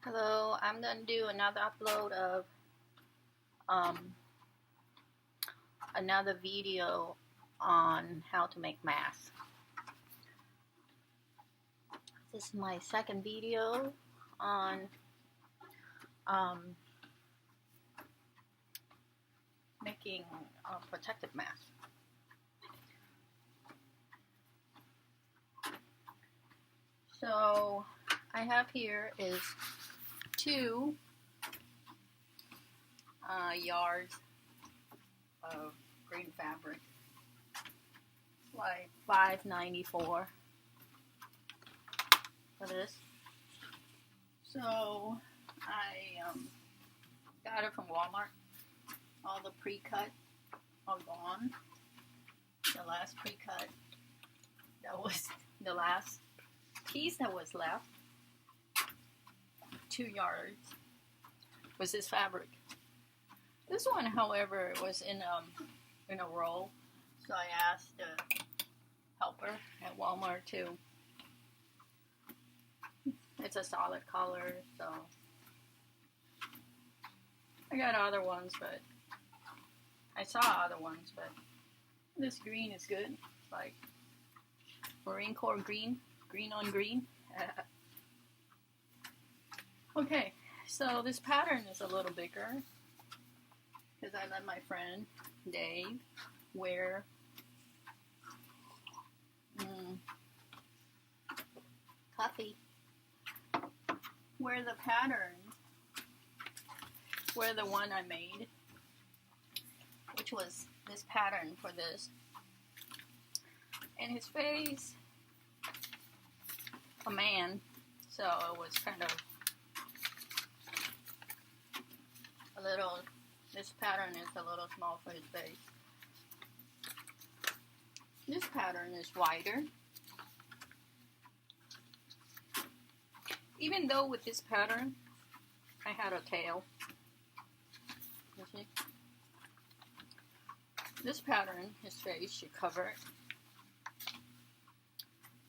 Hello, I'm gonna do another upload of um, another video on how to make masks. This is my second video on making a protective mask. So I have here is two yards of green fabric, like $5.94 for this. So I got it from Walmart. All the pre-cut are gone. The last pre-cut, that was the last piece that was left. 2 yards was this fabric. This one, however, was in a roll, so I asked the helper at Walmart to. It's a solid color, so I got other ones, but I saw other ones, but this green is good. It's like Marine Corps green, green on green. Okay, so this pattern is a little bigger because I let my friend Dave wear coffee. Wear the pattern, wear the one I made, which was this pattern for this. And his face, a man, so it was kind of a little, this pattern is a little small for his face. This pattern is wider. Even though with this pattern, I had a tail. You see? This pattern, his face should cover it.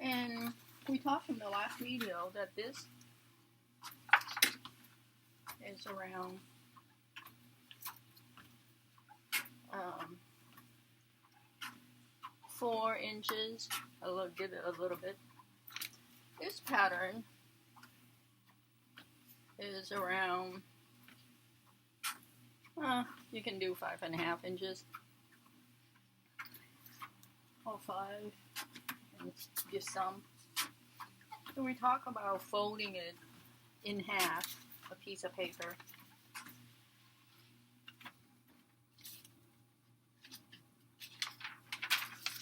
And we talked in the last video that this is around 4 inches. I'll give it a little bit. This pattern is around, you can do 5.5 inches. Or 5, and just some. So we talk about folding it in half, a piece of paper.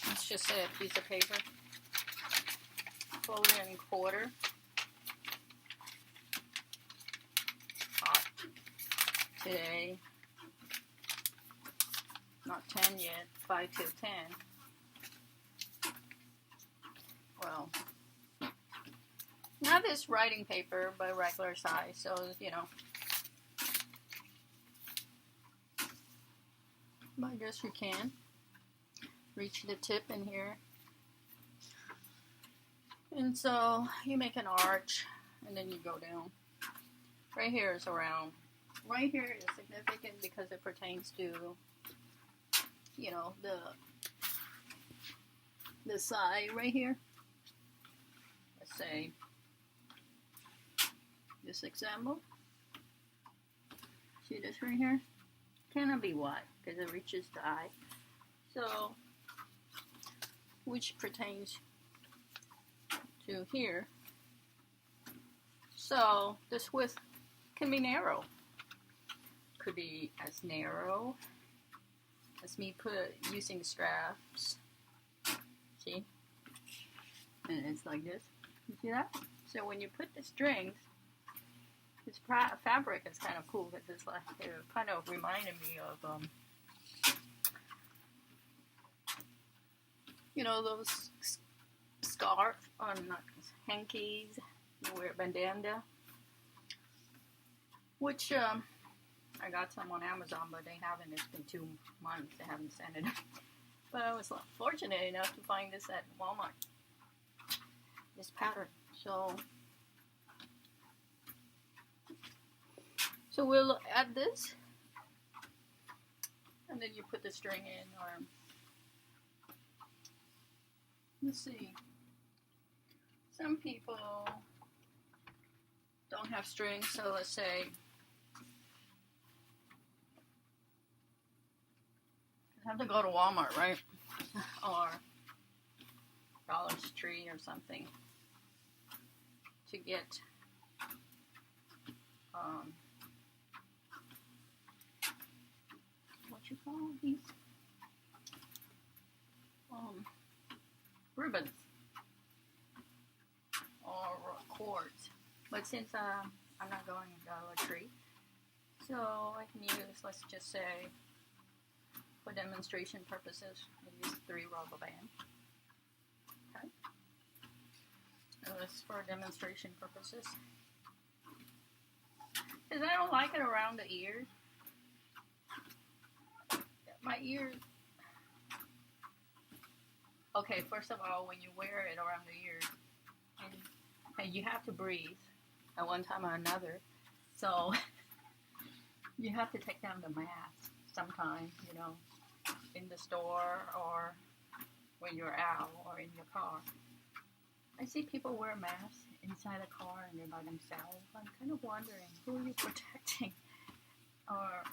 Let's just say a piece of paper. Fold it in quarter. Hot today. Not 10 yet, 5 till 10. Well, not this writing paper, but regular size, so, you know. But I guess you can reach the tip in here. And so you make an arch, and then you go down. Right here is around. Right here is significant because it pertains to, you know, the side right here. Let's say this example. See this right here? Cannot be wide because it reaches the eye. So, which pertains to here. So this width can be narrow. Could be as narrow as me using straps. See? And it's like this. You see that? So when you put the strings, this fabric is kind of cool because it's like, it kind of reminded me of you know, those scarf or not hankies, you wear bandana, which I got some on Amazon, but they haven't. It's been 2 months. They haven't sent it. But I was fortunate enough to find this at Walmart. This pattern. So So we'll add this, and then you put the string in, or let's see. Some people don't have strings, so let's say you have to go to Walmart, right? Or Dollar Tree or something to get what you call these ribbons or cords. But since I'm not going to Dollar Tree, so I can use, let's just say, for demonstration purposes, I use 3 rubber bands. Okay. So this for demonstration purposes. Because I don't like it around the ears. My ears. Okay, first of all, when you wear it around the ears, and you have to breathe at one time or another, so you have to take down the mask sometime, you know, in the store or when you're out or in your car. I see people wear masks inside a car and they're by themselves. I'm kind of wondering, who are you protecting? Or,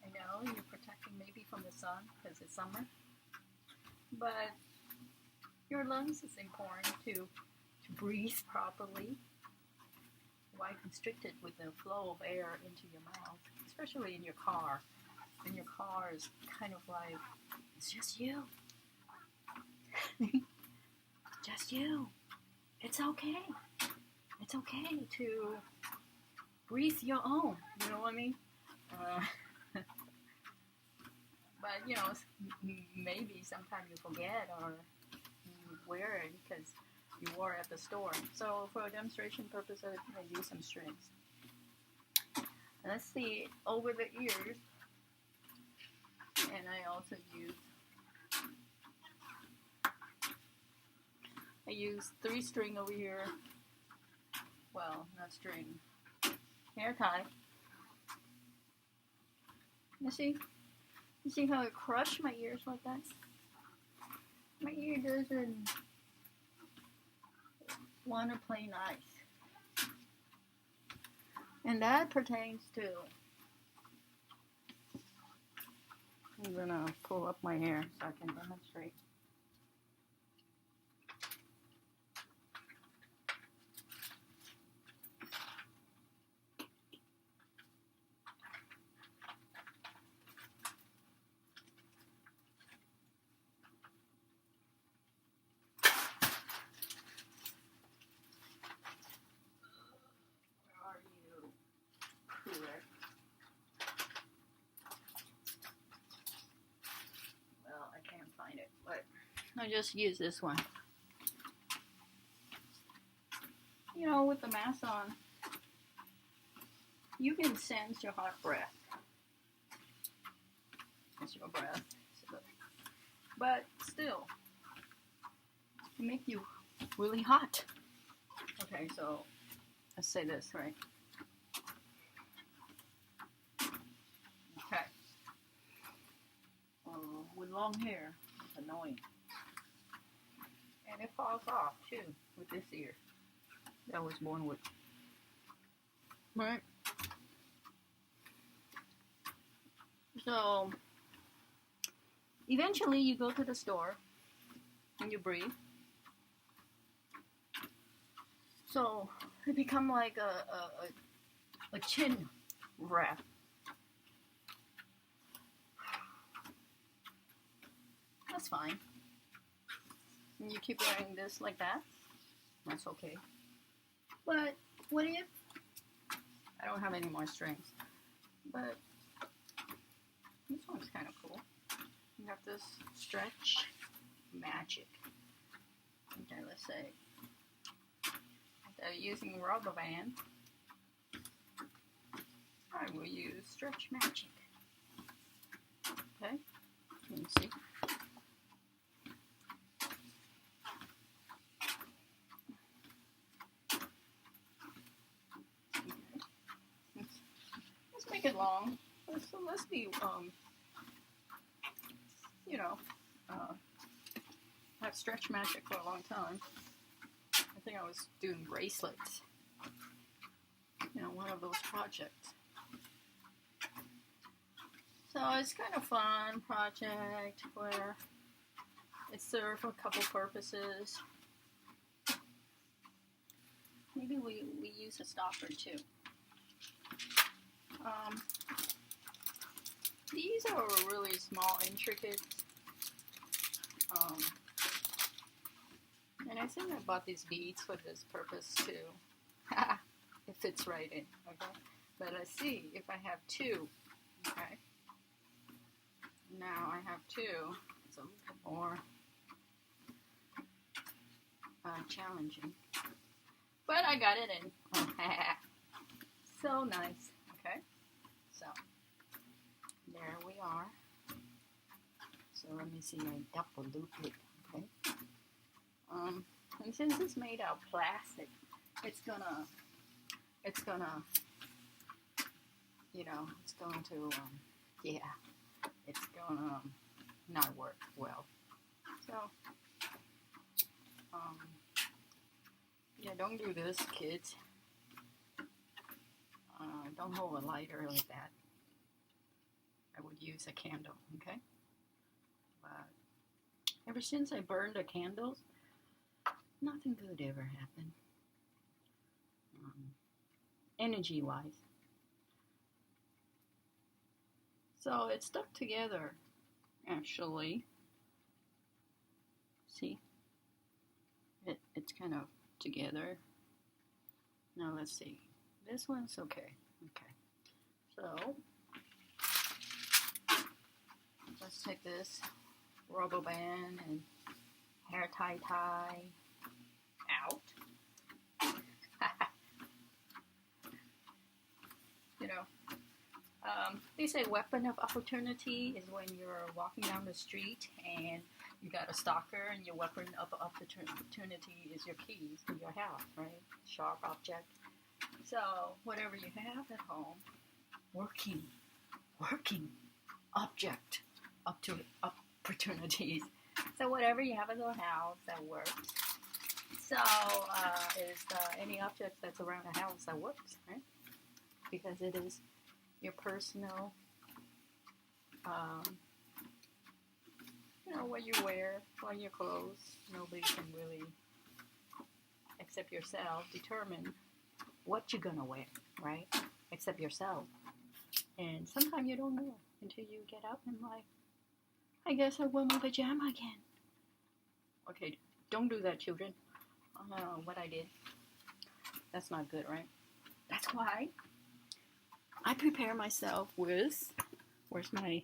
you know, you're protecting maybe from the sun because it's summer. But your lungs is important to breathe properly. Why constrict it with the flow of air into your mouth, especially in your car. And your car is kind of like, it's just you. Just you. It's okay. It's okay to breathe your own. You know what I mean? But, you know, maybe sometimes you forget or you wear it because you wore it at the store. So for demonstration purposes, I use some strings. Let's see, over the ears. And I also use 3 string over here. Well, not string. Hair tie. You see how it crushed my ears like that? My ear doesn't want to play nice. And that pertains to, I'm gonna pull up my hair so I can demonstrate. I just use this one. You know, with the mask on, you can sense your hot breath. It's your breath. But still, it makes you really hot. Okay, so let's say this, right? Okay. With long hair, it's annoying. And it falls off too with this ear that I was born with. Right? So eventually you go to the store and you breathe. So it become like a chin wrap. That's fine. And you keep wearing this like that. That's okay. But what if I don't have any more strings? But this one's kind of cool. You have this stretch magic. Okay, let's say instead of using rubber band, I will use stretch magic. Okay, let me see. make it long. So let's be, you know, I've stretched magic for a long time. I think I was doing bracelets. You know, one of those projects. So it's kind of fun project where it serves a couple purposes. Maybe we use a stopper too. These are really small, intricate. And I think I bought these beads for this purpose too. It fits right in, okay? But let's see if I have two, okay? Now I have two. It's a little more challenging. But I got it in. So nice, okay? So, there we are. So let me see my double loop it, okay? And since it's made out of plastic, it's gonna, you know, it's going to, yeah, it's gonna not work well. So, yeah, don't do this, kids. Don't hold a lighter like that. I would use a candle, okay? But ever since I burned the candles, nothing good ever happened. Energy-wise. So it stuck together, actually. See? It's kind of together. Now let's see. This one's okay. Okay. So let's take this rubber band and hair tie out. You know, they say weapon of opportunity is when you're walking down the street and you got a stalker and your weapon of opportunity is your keys to your house, right? Sharp object. So whatever you have at home, working object up to opportunities. So whatever you have at the house that works. So any object that's around the house that works, right? Because it is your personal, you know, what you wear, what your clothes. Nobody can really, except yourself, determine what you're gonna wear, right? Except yourself. And sometimes you don't know until you get up and like, I guess I wear my pajama again. Okay, don't do that, children. What I did. That's not good, right? That's why I prepare myself with, where's my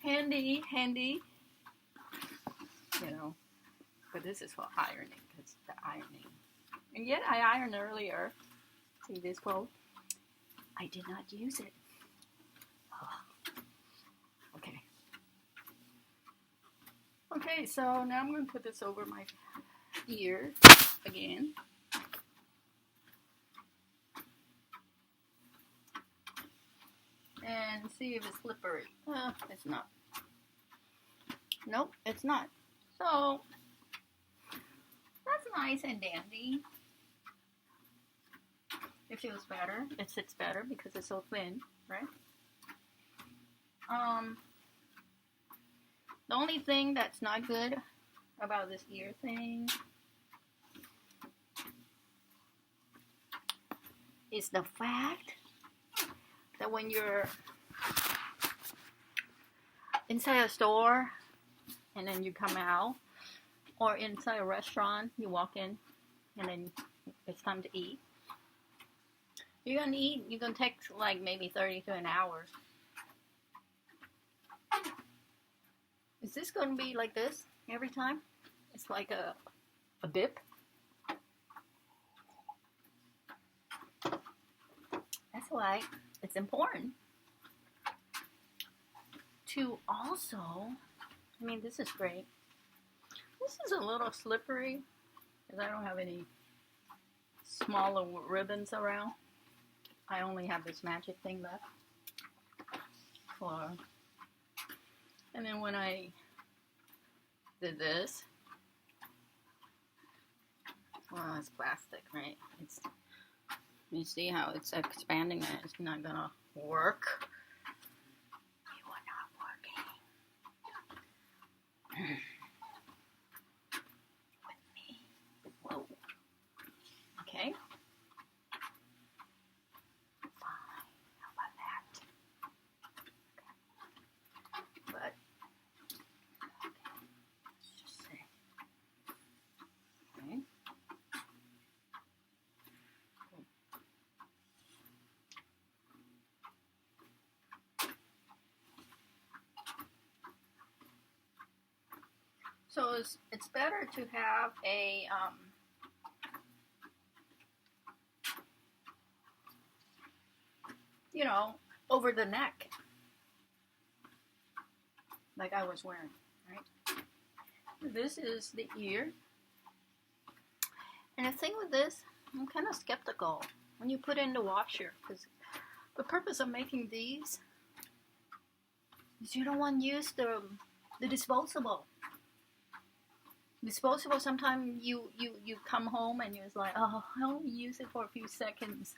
handy, you know, but this is for ironing, because the ironing. And yet I ironed earlier. See this quote? I did not use it. Oh. Okay. Okay, so now I'm going to put this over my ear again. And see if it's slippery. It's not. Nope, it's not. So, that's nice and dandy. It feels better. It sits better because it's so thin, right? The only thing that's not good about this ear thing is the fact that when you're inside a store and then you come out, or inside a restaurant, you walk in and then it's time to eat. You're gonna eat, you're gonna take like maybe 30 to an hour. Is this gonna be like this every time? It's like a dip. That's why it's important to also, I mean, this is great. This is a little slippery because I don't have any smaller ribbons around. I only have this magic thing left. for, and then when I did this, well, it's plastic, right? It's, you see how it's expanding and it's not gonna work. You are not working. With me. Whoa. Okay. Fine. How about that? Okay. But, okay. Let's just say. Okay. So it's better to have a you know, over the neck, like I was wearing, right? This is the ear, and the thing with this, I'm kind of skeptical when you put in the washer, because the purpose of making these is you don't want to use the disposable. Disposable, sometimes you come home and you're like, oh, I only use it for a few seconds.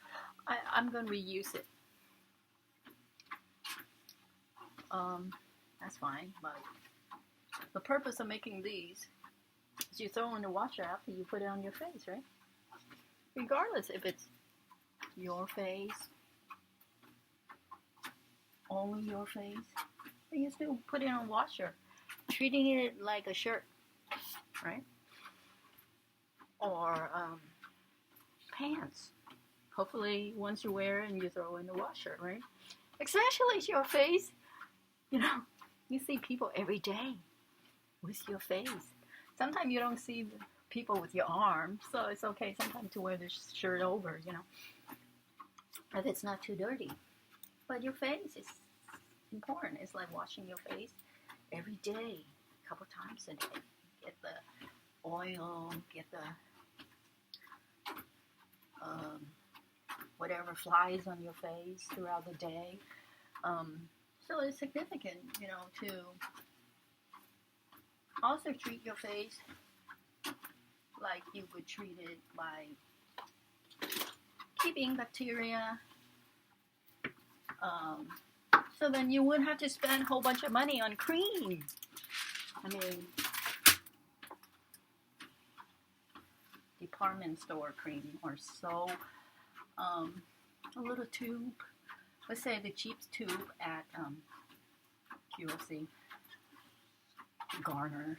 I'm going to reuse it. That's fine, but the purpose of making these is you throw in the washer after you put it on your face, right? Regardless if it's your face, only your face, but you still put it on the washer, treating it like a shirt. Right? Or pants. Hopefully, once you wear it and you throw in the washer, right? Especially your face. You know, you see people every day with your face. Sometimes you don't see people with your arms, so it's okay sometimes to wear the shirt over, you know, if it's not too dirty. But your face is important. It's like washing your face every day, a couple times a day. Get the oil, get the whatever flies on your face throughout the day. So it's significant, you know, to also treat your face like you would treat it by keeping bacteria. So then you wouldn't have to spend a whole bunch of money on cream. I mean, department store cream or so. A little tube. Let's say the cheap tube at QLC, Garner,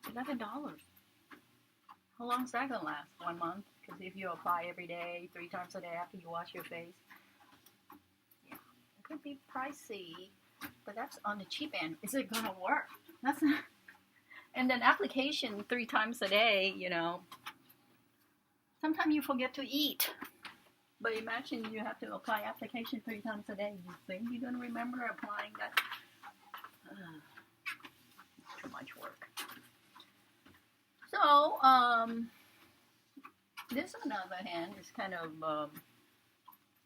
$11. How long is that gonna last? 1 month? Because if you apply every day, 3 times a day after you wash your face, yeah, it could be pricey. But that's on the cheap end. Is it gonna work? That's not. And then application 3 times a day, you know. Sometimes you forget to eat. But imagine you have to apply application 3 times a day. You think you're going to remember applying that? Too much work. So, this on the other hand is kind of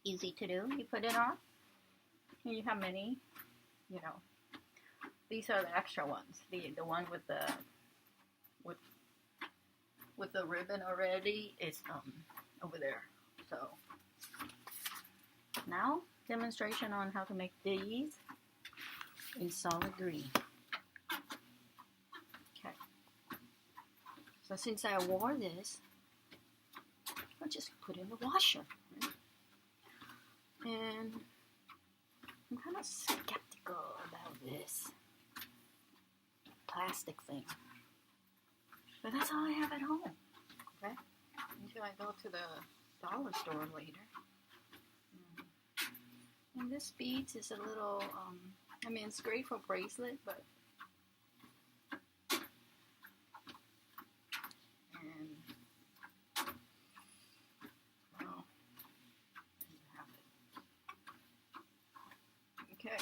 easy to do. You put it on. And you have many, you know. These are the extra ones. The one with the ribbon already is over there. So now demonstration on how to make these in solid green. Okay. So since I wore this, I'll just put it in the washer. Right? And I'm kind of skeptical about this plastic thing. But that's all I have at home. Okay? Until I go to the dollar store later. And this beads is a little, I mean, it's great for bracelet, but well, there you have it. Okay.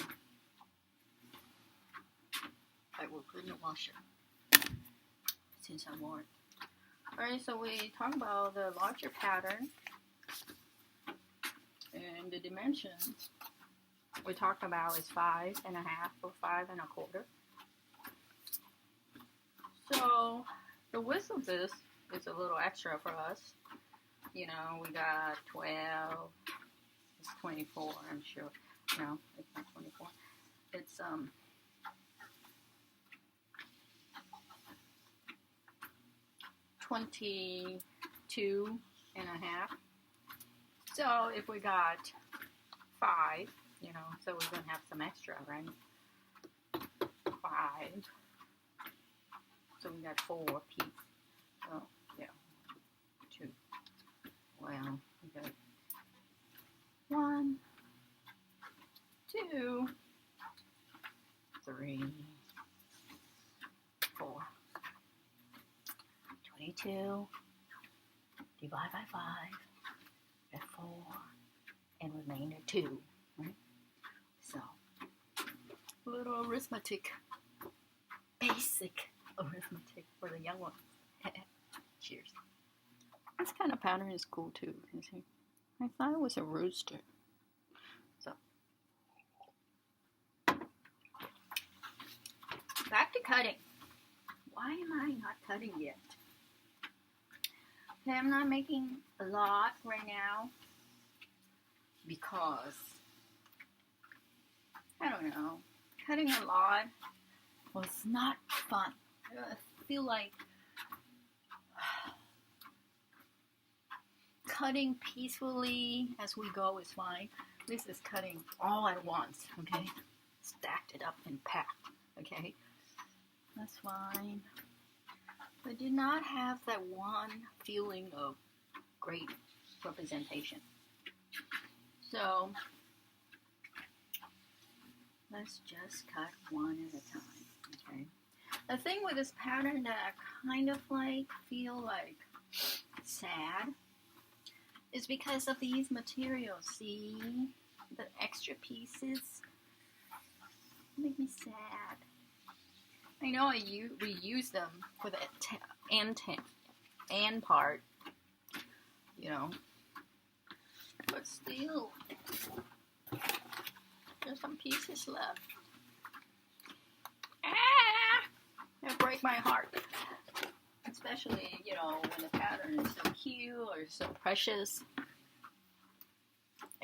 I will put in the washer since I wore it. Alright, so we talked about the larger pattern and the dimensions. we talked about is 5 1/2 or 5 1/4. So the width of this is a little extra for us. You know, we got 12. It's 24, I'm sure. No, it's not 24. It's 22 1/2. So if we got 5, you know, so we're gonna have some extra, right? 5. So we got 4 pieces. So yeah, 2. Well, we got 1, 2, 3, 4. 22 divide by 5, get 4, and remainder 2, right? So, little arithmetic, basic arithmetic for the young ones. Cheers. This kind of pattern is cool too, you see. I thought it was a rooster. So, back to cutting. Why am I not cutting yet? Okay, I'm not making a lot right now because, I don't know, cutting a lot was not fun. I feel like cutting peacefully as we go is fine. This is cutting all at once, okay? Stacked it up and packed, okay? That's fine. I did not have that one feeling of great representation. So, let's just cut one at a time, okay? The thing with this pattern that I kind of like, feel like sad, is because of these materials. See? The extra pieces make me sad. I know we use them for the and part, you know, but still, there's some pieces left. That break my heart, especially, you know, when the pattern is so cute or so precious.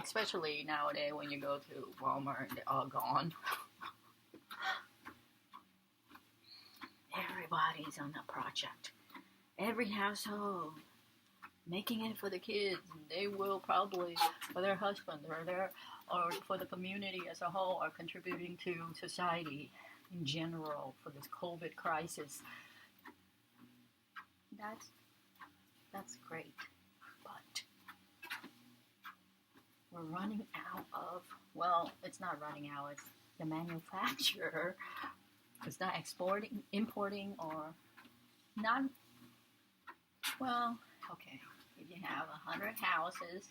Especially nowadays when you go to Walmart and they're all gone. Everybody's on a project. Every household making it for the kids. They will probably, for their husband or for the community as a whole, are contributing to society in general for this COVID crisis. That's great, but we're running out of, well, it's not running out, it's the manufacturer. It's not importing, or not, well, okay, if you have 100 houses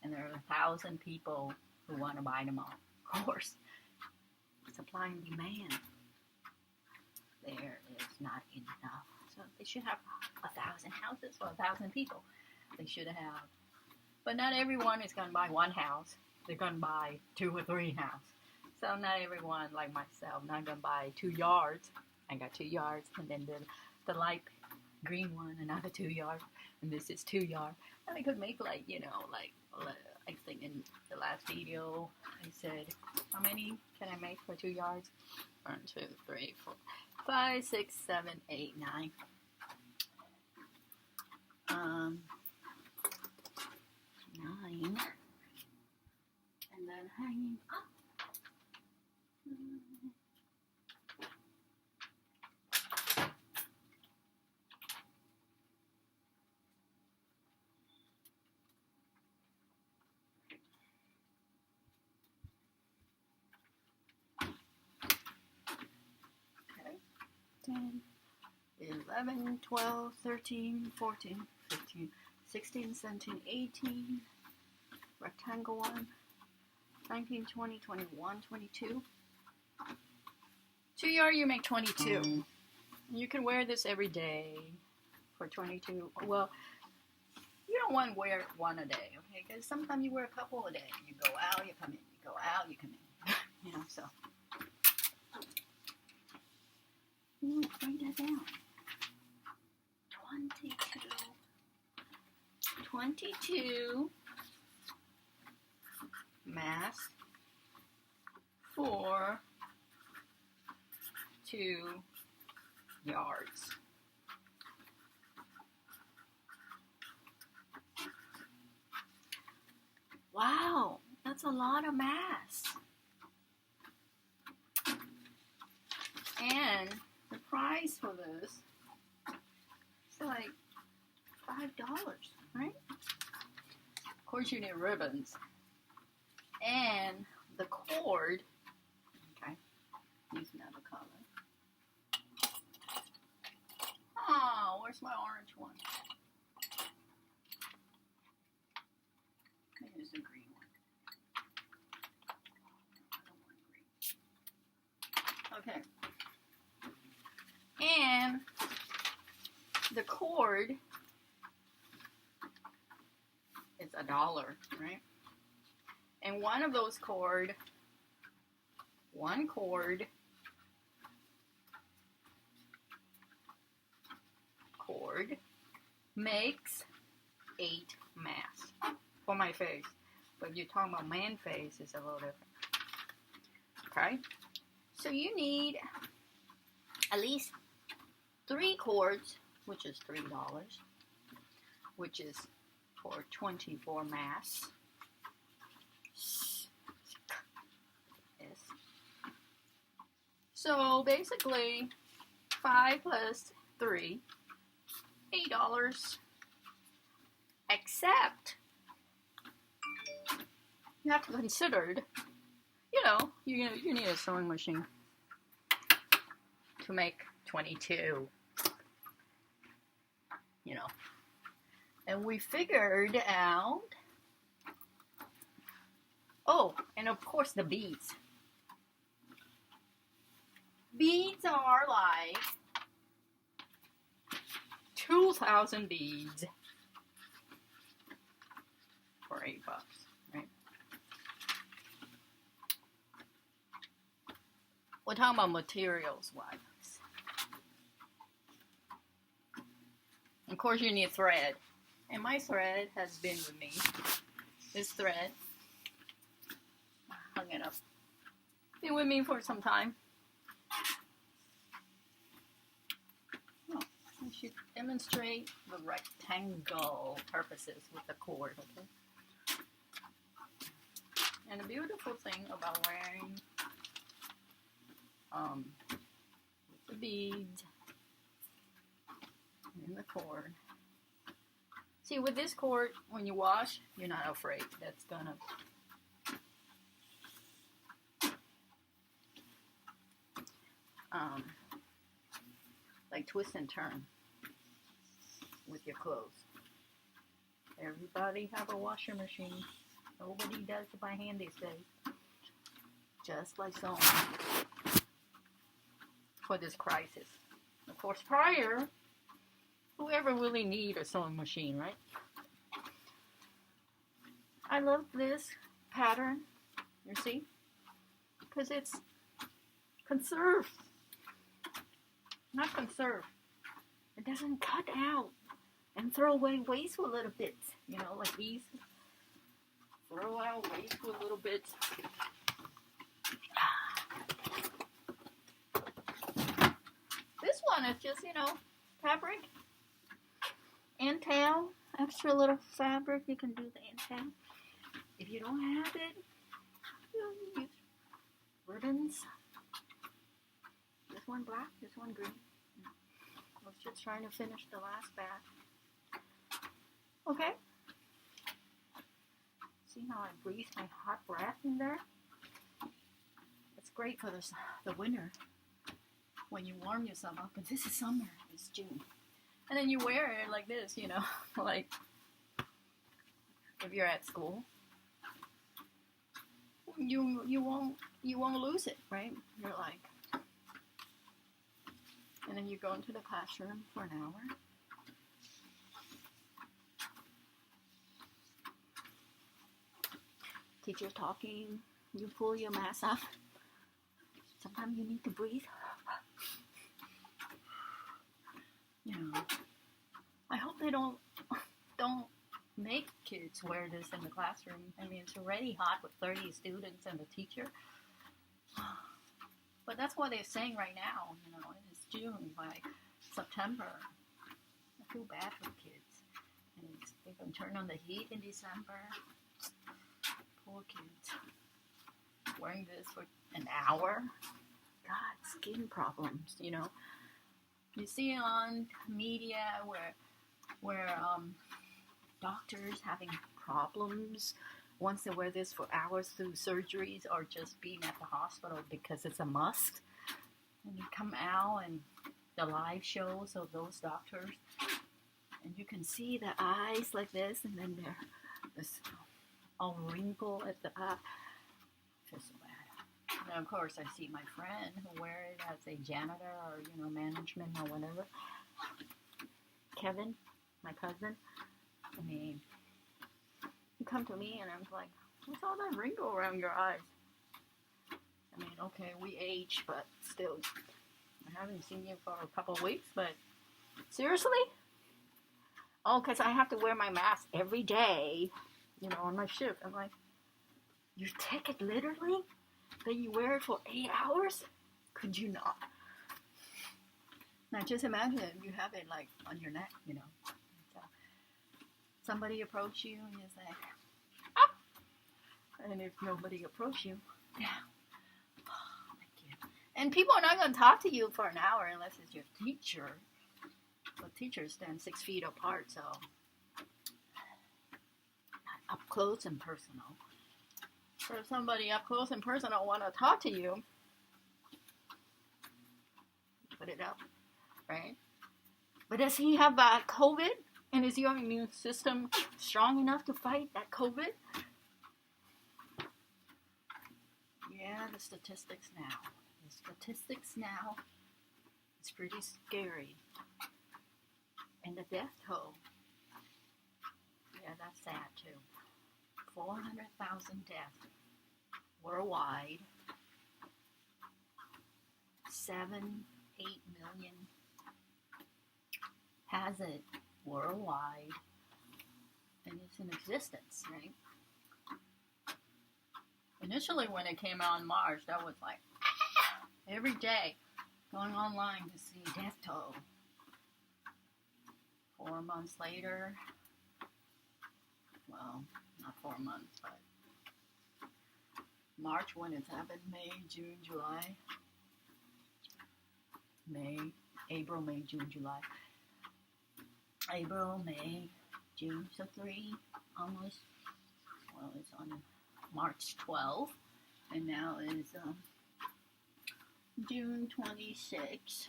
and there are 1,000 people who want to buy them all, of course, supply and demand, there is not enough. So they should have 1,000 houses for 1,000 people. They should have, but not everyone is going to buy one house. They're going to buy 2 or 3 houses. So not everyone, like myself, not going to buy 2 yards. I got 2 yards, and then the light green one, another 2 yards, and this is 2 yards. And I could make, like, you know, like, I think in the last video, I said, how many can I make for 2 yards? 1, 2, 3, 4, 5, 6, 7, 8, 9. 9. And then hanging up. Okay. 10, 11, 12, 13, 14, 15, 16, 17, 18. Rectangle 1. 19, 20, 21, 22. 2 yard, you make 22. You can wear this every day for 22. Well, you don't want to wear one a day, okay? Because sometimes you wear a couple a day. You go out, you come in. You go out, you come in. you know, so. Bring that down. 22 mass for 2 yards. Wow, that's a lot of mass. And the price for this is like $5, right? Of course you need ribbons. And the cord, okay, use another color. Oh, where's my orange one? Here's the green one. I don't want green. Okay. And the cord is $1, right? And one of those cord makes 8 masks for my face. But you're talking about man face, it's a little different. Okay? So you need at least 3 cords, which is $3, which is for 24 masks. Yes. So basically, 5 plus 3, $8. Except, you have to consider, you know, you need a sewing machine to make 22. You know. And we figured out, oh, and of course the beads. Beads are like 2,000 beads for $8, right? We're talking about materials wise. Of course you need thread. And my thread has been with me. This thread, I hung it up. Been with me for some time. Oh, I should demonstrate the rectangle purposes with the cord, okay? And the beautiful thing about wearing the beads and the cord. See, with this cord, when you wash, you're not afraid that's gonna like twist and turn with your clothes. Everybody have a washer machine. Nobody does it by hand these days. Just like sewing for this crisis. Of course, prior, whoever really need a sewing machine, right? I love this pattern, you see, because it's conserved. Not conserved. It doesn't cut out and throw away wasteful little bits, you know, like these. Throw out wasteful little bits. This one is just, you know, fabric. And tail, extra little fabric, you can do the end tail. If you don't have it, you use ribbons. This one black, this one green. I was just trying to finish the last batch. Okay. See how I breathe my hot breath in there? It's great for the winter when you warm yourself up. But this is summer, it's June. And then you wear it like this, you know, like if you're at school, you won't lose it, right? You're like, and then you go into the classroom for an hour. Teacher's talking, you pull your mask off. Sometimes you need to breathe. You know, I hope they don't make kids wear this in the classroom. I mean, it's already hot with 30 students and a teacher. But that's what they're saying right now. You know, it's June. By September, I feel bad for kids. And they're going to turn on the heat in December. Poor kids. Wearing this for an hour. God, skin problems, you know. You see on media where doctors having problems once they wear this for hours through surgeries or just being at the hospital because it's a must. And you come out and the live shows of those doctors, and you can see the eyes like this, and then they're this all wrinkle at the eye. I feel so bad. And of course, I see my friend who wear it as a janitor or, you know, management or whatever. Kevin, my cousin. I mean, he come to me and I was like, what's all that wrinkle around your eyes? I mean, okay, we age, but still, I haven't seen you for a couple of weeks, but seriously? Oh, because I have to wear my mask every day, you know, on my shift. I'm like, you take it literally? Then you wear it for 8 hours? Could you not? Now just imagine you have it like on your neck, you know. So somebody approach you and you say, up. And if nobody approach you, yeah. Oh, thank you. And people are not going to talk to you for an hour unless it's your teacher. But teachers stand 6 feet apart, so up close and personal. So if somebody up close and personal want to talk to you, put it up, right? But does he have COVID? And is your immune system strong enough to fight that COVID? Yeah, the statistics now. It's pretty scary. And the death toll. Yeah, that's sad too. 400,000 deaths worldwide. 7-8 million has it worldwide, and it's in existence, right? Initially, when it came out in March, that was like every day going online to see death toll. 4 months later, well, not 4 months, but March when it happened, May, June, July, April, May, June, July, April, May, June, so 3 almost, well, it's on March 12th, and now is June 26th.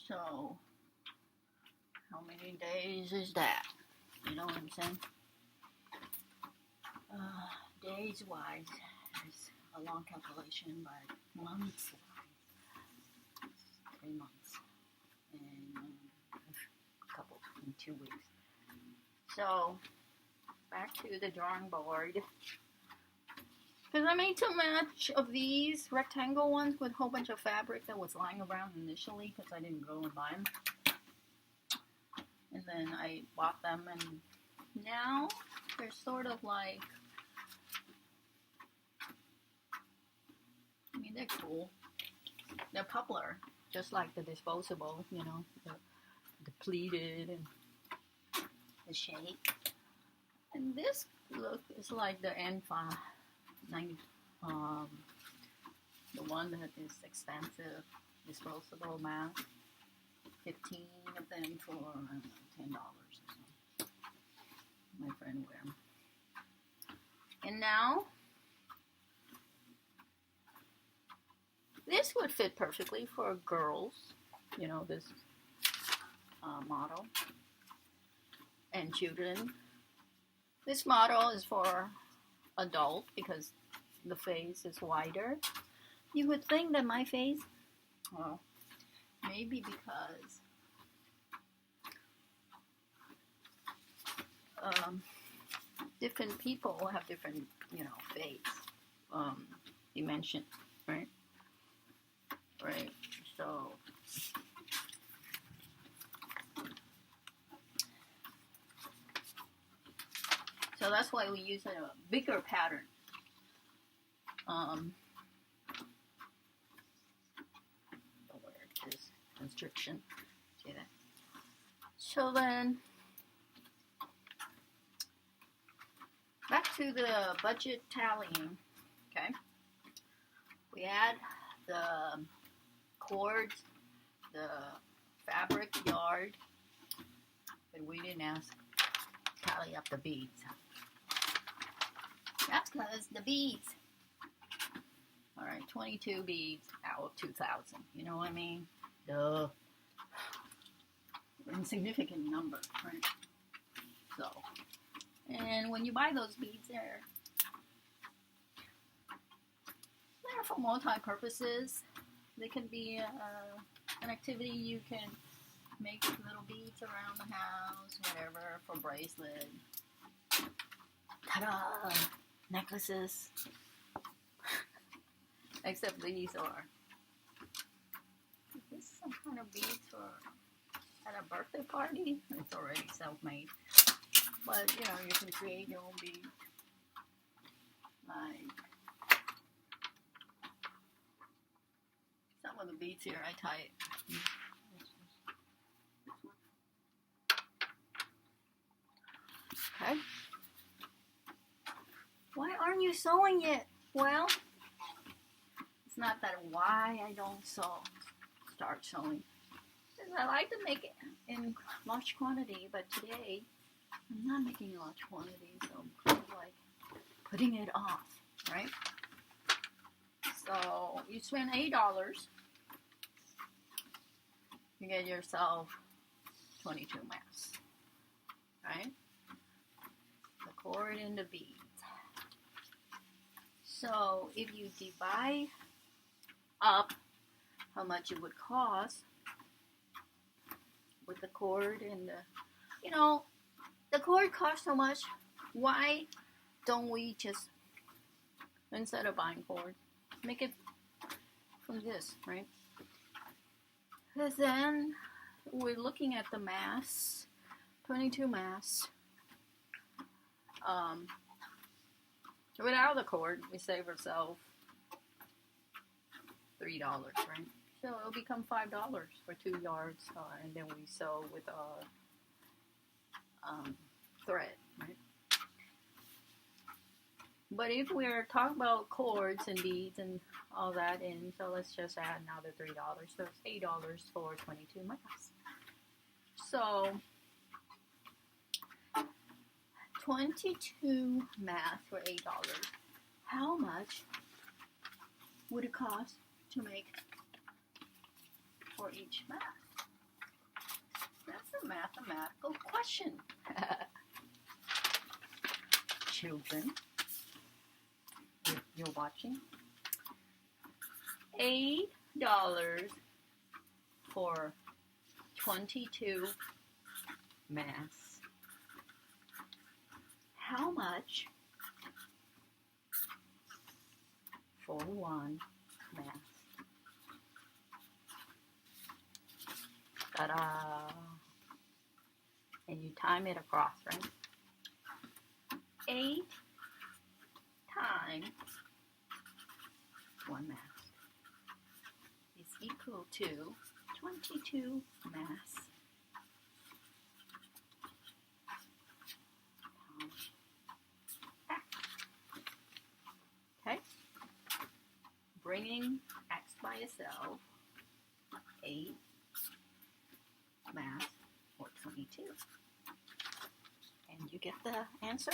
So, how many days is that? You know what I'm saying? Days-wise, it's a long calculation, but months-wise, 3 months, and a couple, in 2 weeks. So, back to the drawing board. Because I made too much of these rectangle ones with a whole bunch of fabric that was lying around initially because I didn't go and buy them. And then I bought them, and now they're sort of like, I mean, they're cool. They're poplar, just like the disposable, you know, the pleated and the shape. And this look is like the N5, the one that is expensive, disposable mask. 15 of them for, I don't know, $10 or something. My friend wear them. And now, this would fit perfectly for girls, you know, this model, and children. This model is for adult because the face is wider. You would think that my face, well, maybe because different people have different, you know, face. dimension, right? Right. So that's why we use a bigger pattern. Where it is constriction. See that? So then, back to the budget tallying. Okay. We add the cords, the fabric yard, but we didn't tally up the beads. That's because the beads. All right, 22 beads out of 2,000. You know what I mean? Duh. Insignificant number, right? So, and when you buy those beads, they're for multi-purposes. They can be an activity you can make little beads around the house, whatever, for bracelet. Ta-da! Necklaces. Except these are. Is this some kind of beads for at a birthday party? It's already self-made. But, you know, you can create your own beads. Like some of the beads here, I tie it. Okay. Why aren't you sewing it? Well, it's not that why I don't start sewing. Because I like to make it in large quantity, but today I'm not making large quantity, so I'm kind of like putting it off, right? So you spend $8, you get yourself 22 masks, right? The cord and the beads. So if you divide up how much it would cost with the cord and the, you know, the cord costs so much, why don't we just, instead of buying cord, make it from this, right? Because then we're looking at the mass, 22 mass. Without the cord, we save ourselves $3, right? So it'll become $5 for 2 yards, and then we sew with thread, right? But if we're talking about cords and beads and all that in, so let's just add another $3. So it's $8 for 22 masks. So 22 masks for $8. How much would it cost to make for each mask? That's a mathematical question. Children, if you're watching, $8 for 22 masks. How much for one mask? Ta-da! And you time it across, right? 8 times one mask is equal to 22 masks. Okay? Bringing X by itself, 8 masks or 22. And you get the answer?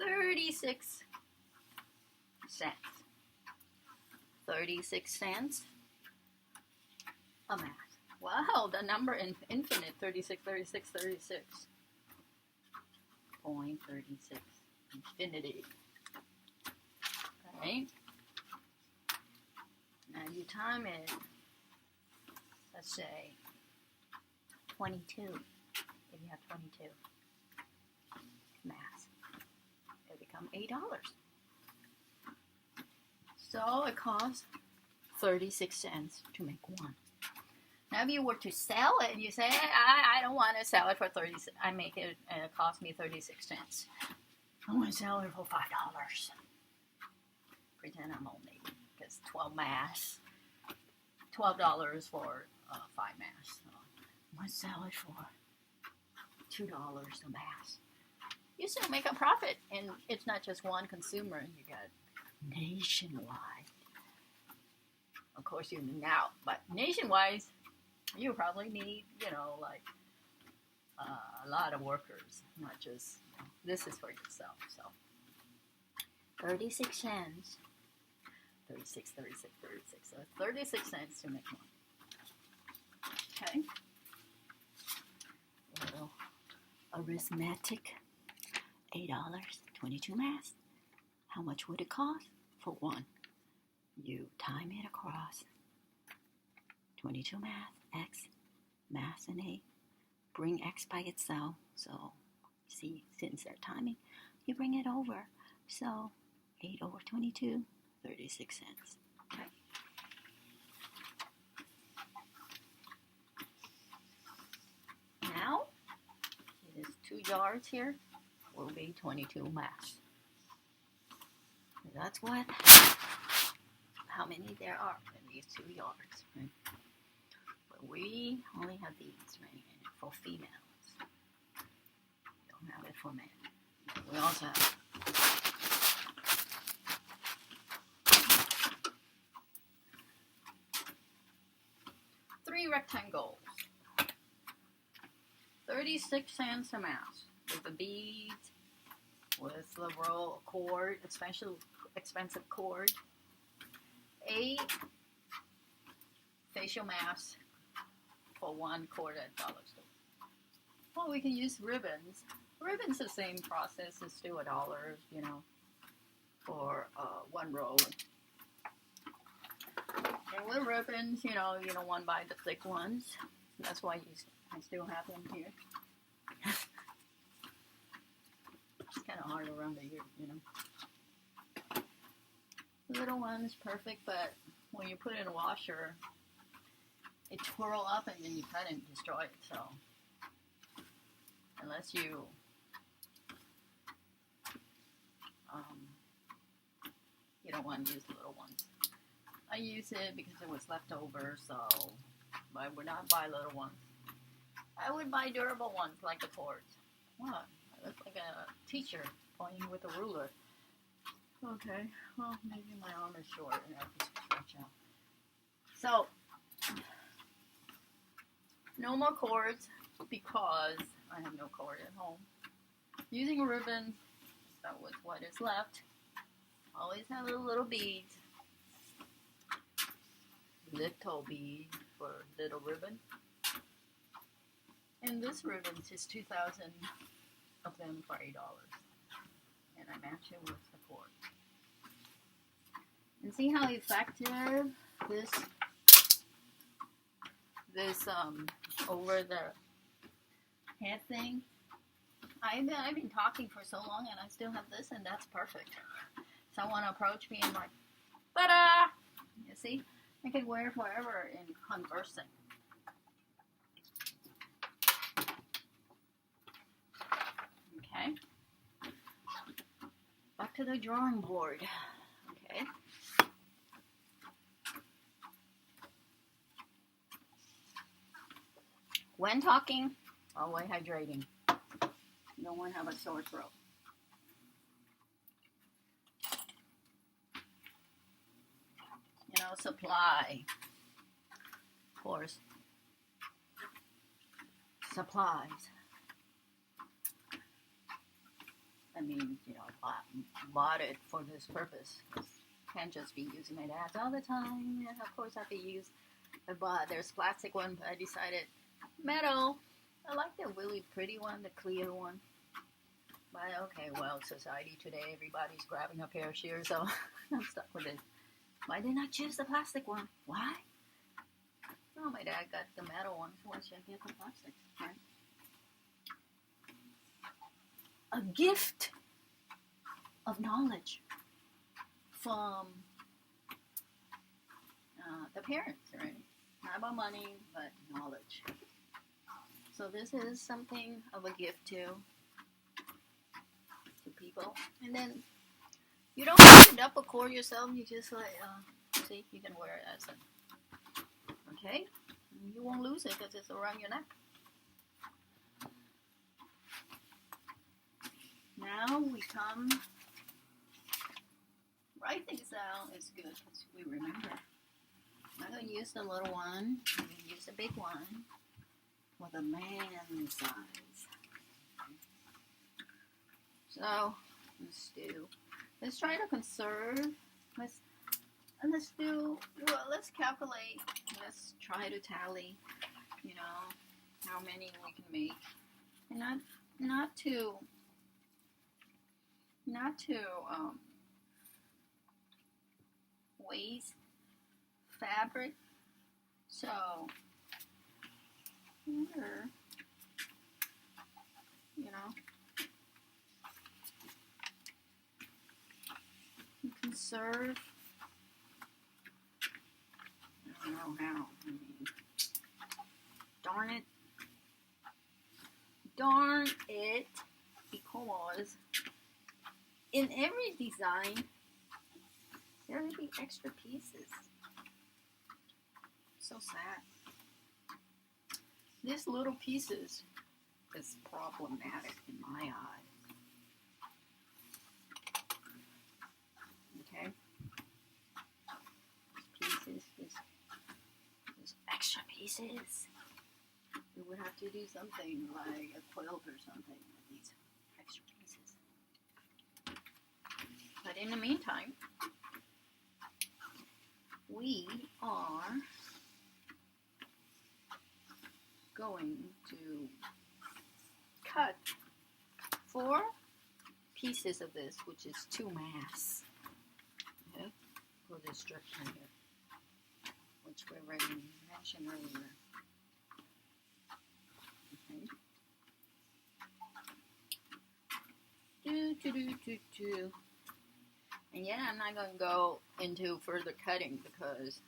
$36. 36 cents a mask. Wow, the number in infinite, 36, 36, 36. 0.36, infinity. Right? Now you time it, let's say 22, if you have 22 mass, it become $8. So it costs 36 cents to make one. Now if you were to sell it, you say, I don't want to sell it for 36, I make it, and it cost me 36 cents. I want to sell it for $5. Pretend I'm only, because 12 mass, $12 for 5 mass. So I want to sell it for $2 a mass. You still make a profit, and it's not just one consumer. You got nationwide. Of course, you now, but nationwide, you probably need, like a lot of workers, not just, this is for yourself. So 36 cents, 36, 36, 36. So 36 cents to make one. Okay. A little arithmetic. $8, 22 mass. How much would it cost for one? You time it across 22 mass, x, mass and 8. Bring x by itself. So, see, since they're timing, you bring it over. So, 8 over 22, 36 cents. Okay. Now, it is 2 yards here. Will be 22 mass. That's how many there are in these 2 yards, right? But we only have these, right, for females. We don't have it for men. We also have 3 rectangles, 36 cents a mass, with the beads, with the roll cord, expensive cord, 8 facial masks for 1 cord at dollar store. Well, we can use ribbons. Ribbons the same process as still $1, for 1 roll. And with ribbons, you don't want to buy the thick ones. That's why I still have them here. It's kind of hard around the ear, Little one's perfect, but when you put it in a washer, it twirl up and then you cut and destroy it. So unless you don't want to use the little ones. I use it because it was left over, so I would not buy little ones. I would buy durable ones like the cords. What? I look like a teacher pointing with a ruler. Okay, well, maybe my arm is short and I have to stretch out. So, no more cords because I have no cord at home. Using a ribbon, start with what is left. Always have little beads. Little bead for little ribbon. And this ribbon is 2,000 of them for $8. And I match it with the cord. And see how effective this over the head thing. I've been talking for so long and I still have this, and that's perfect. Someone approached me and like, ta-da! You see, I can wear it forever in conversing. Okay. Back to the drawing board. Okay. When talking, always hydrating. You don't want to have a sore throat. Supply. Of course. Supplies. I mean, bought it for this purpose. Can't just be using it as all the time. And of course, I have to use But there's plastic one, but I decided metal. I like the really pretty one, the clear one. But okay, well, society today, everybody's grabbing a pair of shears, so I'm stuck with it. Why didn't I choose the plastic one? Why? Oh, my dad got the metal one, so why should I get the plastic? Right? A gift of knowledge from the parents, right? Not about money, but knowledge. So this is something of a gift to people. And then you don't have to double core yourself. You just like, see, you can wear it as a, okay? You won't lose it because it's around your neck. Now we come, write things down is good because we remember. I'm going to use the little one. I'm going to use the big one for the man size. So, let's try to conserve. Let's calculate. Let's try to tally, how many we can make. And not to waste fabric. So here, conserve. I don't know how. Darn it, because in every design there will be extra pieces. So sad. This little pieces is problematic in my eyes. Okay? These extra pieces. We would have to do something like a quilt or something with these extra pieces. But in the meantime, we are going to cut 4 pieces of this, which is 2 masks. Okay? For this strip right here, which we already mentioned earlier. Okay. And yeah, I'm not going to go into further cutting because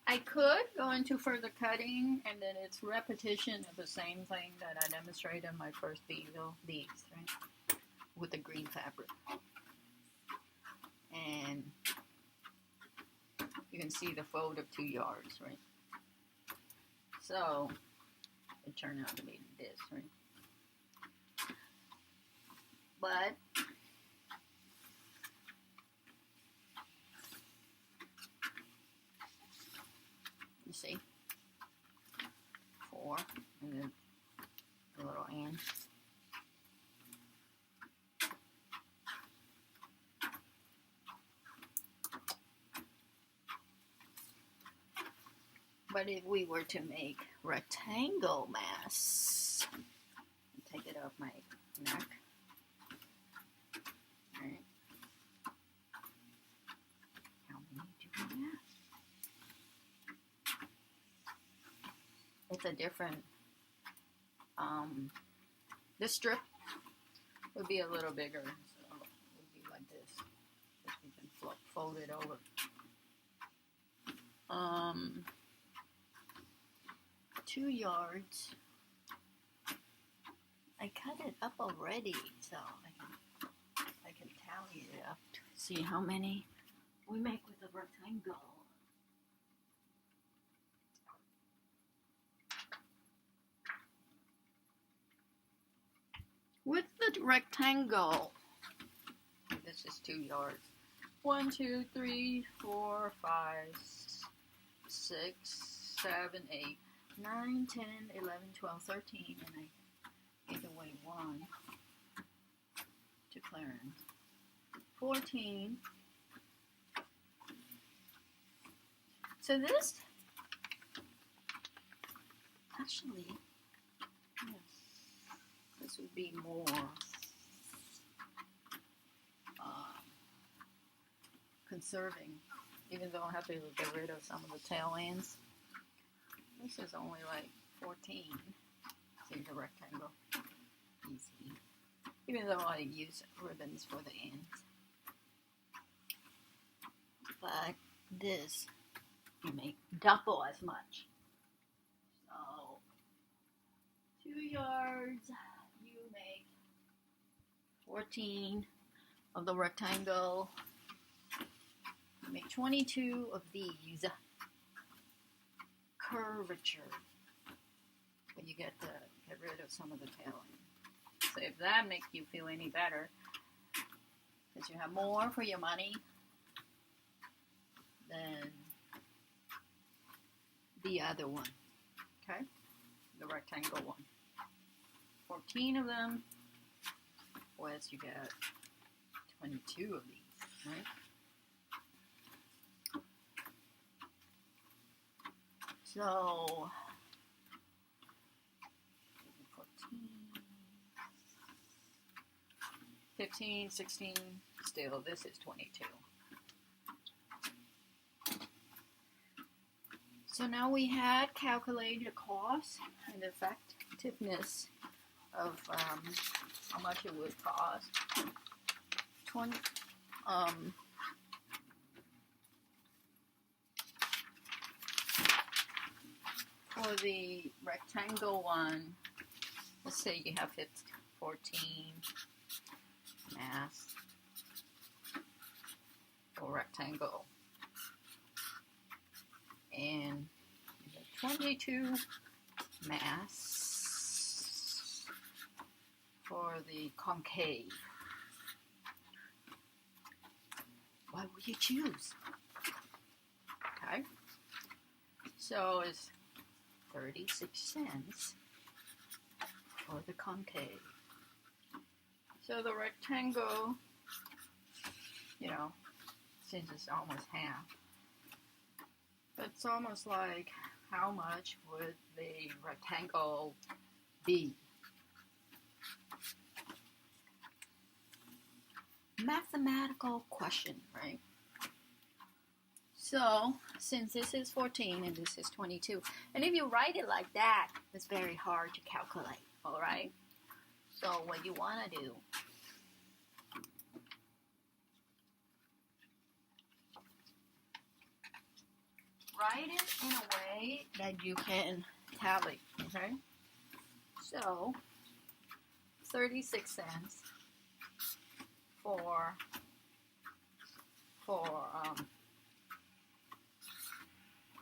I could go into further cutting, and then it's repetition of the same thing that I demonstrated in my first video, these, right, with the green fabric. And you can see the fold of 2 yards, right? So it turned out to be this, right? But you see, 4, and then a little end. But if we were to make rectangle masks, take it off my neck. Alright. How many do we have? It's a different, this strip would be a little bigger, so it would be like this. So you can fold it over. 2 yards. I cut it up already, so I can tally it up to see how many we make with the rectangle. With the rectangle, this is 2 yards. 1, 2, 3, 4, 5, 6, 7, 8, 9, 10, 11, 12, 13, and I gave away 1. to clearance. 14. So this, actually, this would be more conserving, even though I have to get rid of some of the tail ends. This is only like 14. See the rectangle, easy. Even though I use ribbons for the ends. But this, you make double as much. So, 2 yards, you make 14 of the rectangle. You make 22 of these curvature. But you get to get rid of some of the tail end. So if that makes you feel any better, because you have more for your money than the other one, okay? The rectangle one. 14 of them, whereas you get 22 of these, right? So, 14, 15, 16, still this is 22. So now we had calculated the cost and the effectiveness of how much it would cost. For the rectangle one, let's say you have 14 mass for rectangle. And 22 mass for the concave. What would you choose? Okay, so it's 36 cents for the concave. So the rectangle, you know, since it's almost half, it's almost like how much would the rectangle be? Mathematical question, right? So, since this is 14 and this is 22, and if you write it like that, it's very hard to calculate, all right? So what you want to do, write it in a way that you can tally, okay? So, 36 cents for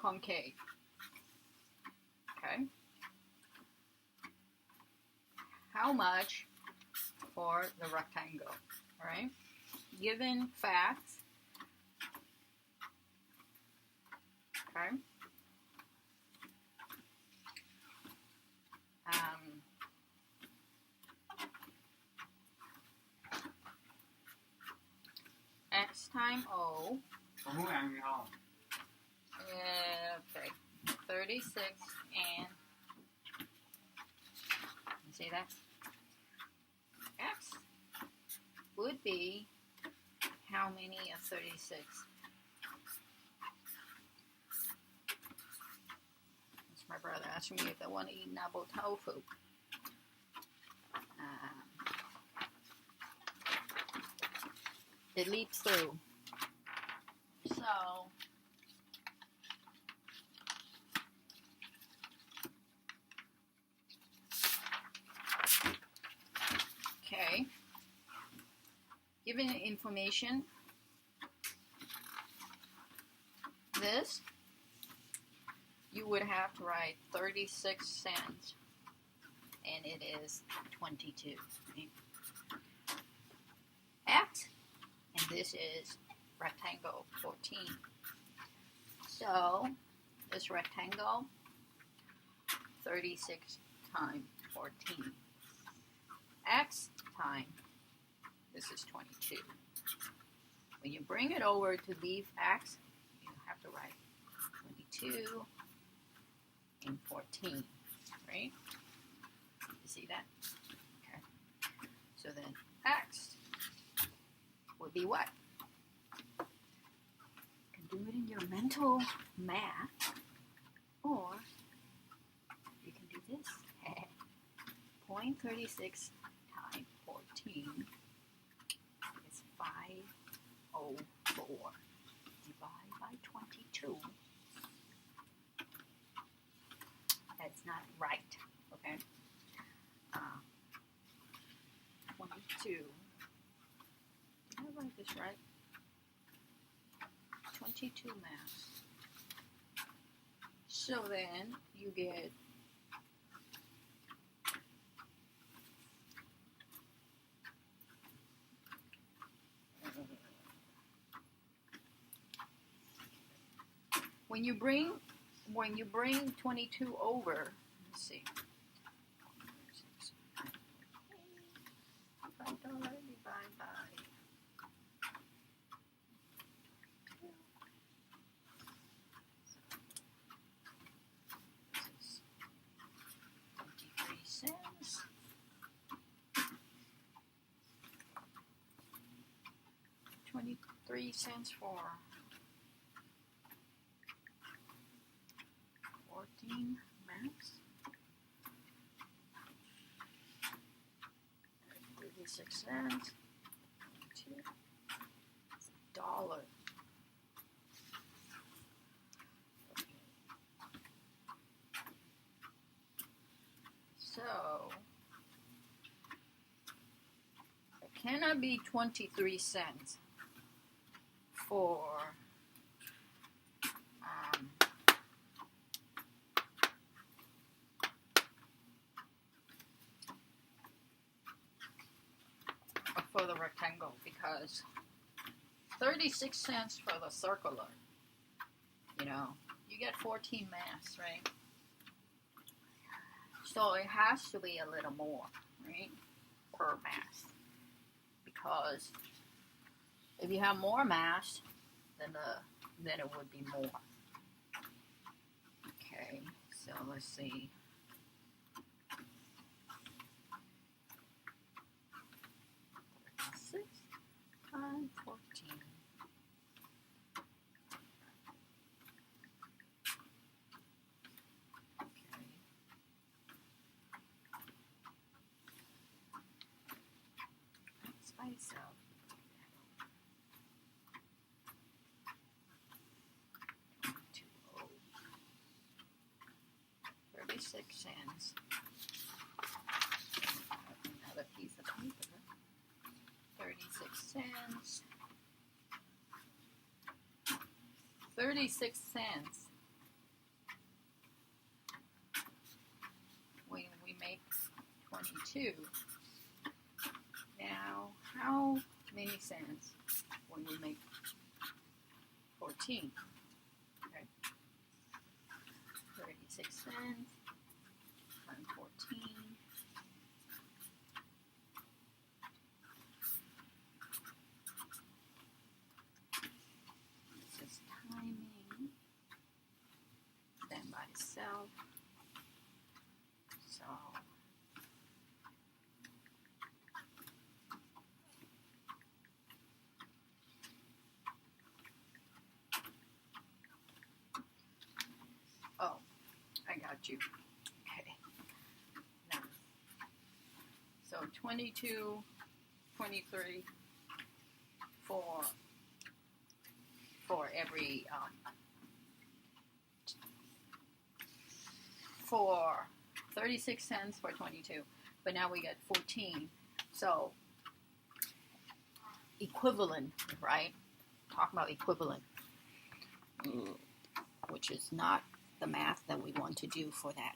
concave, okay? How much for the rectangle, all right? Given facts, okay? X times O. Okay, 36 and, you see that? X would be how many of 36? That's my brother asking me if I want to eat nabo tofu. It leaps through. So, okay. Given the information, this, you would have to write 36 cents, and it is 22. Okay? X, and this is rectangle 14. So, this rectangle, 36 times 14. X times This is 22. When you bring it over to leave X, you have to write 22 and 14, right? You see that? Okay. So then X would be what? You can do it in your mental math, or you can do this. 0.36 times 14 is 504. Divide by 22. That's not right, okay? 22. Did I write this right? 22 mass. So then you get when you bring 22 over, let's see. Divide by 23 cents. 23 cents for 14 max. 36 cents. 22. It's $1. Okay. So it cannot be 23 cents for the rectangle, because 36 cents for the circular, you know, you get 14 mass, right? So it has to be a little more, right, per mass, because if you have more mass, then it would be more. Okay, so let's see. Times 14. Okay. That's by itself. 36 cents. Another piece of paper. 36 cents. 36 cents. When we make 22. Now, how many cents when we make 14? Okay. 36 cents times 14. Itself. So oh, I got you. Okay. Now, so 22, 23 for every for 36 cents for 22, but now we get 14. So equivalent, right? Talk about equivalent, which is not the math that we want to do for that.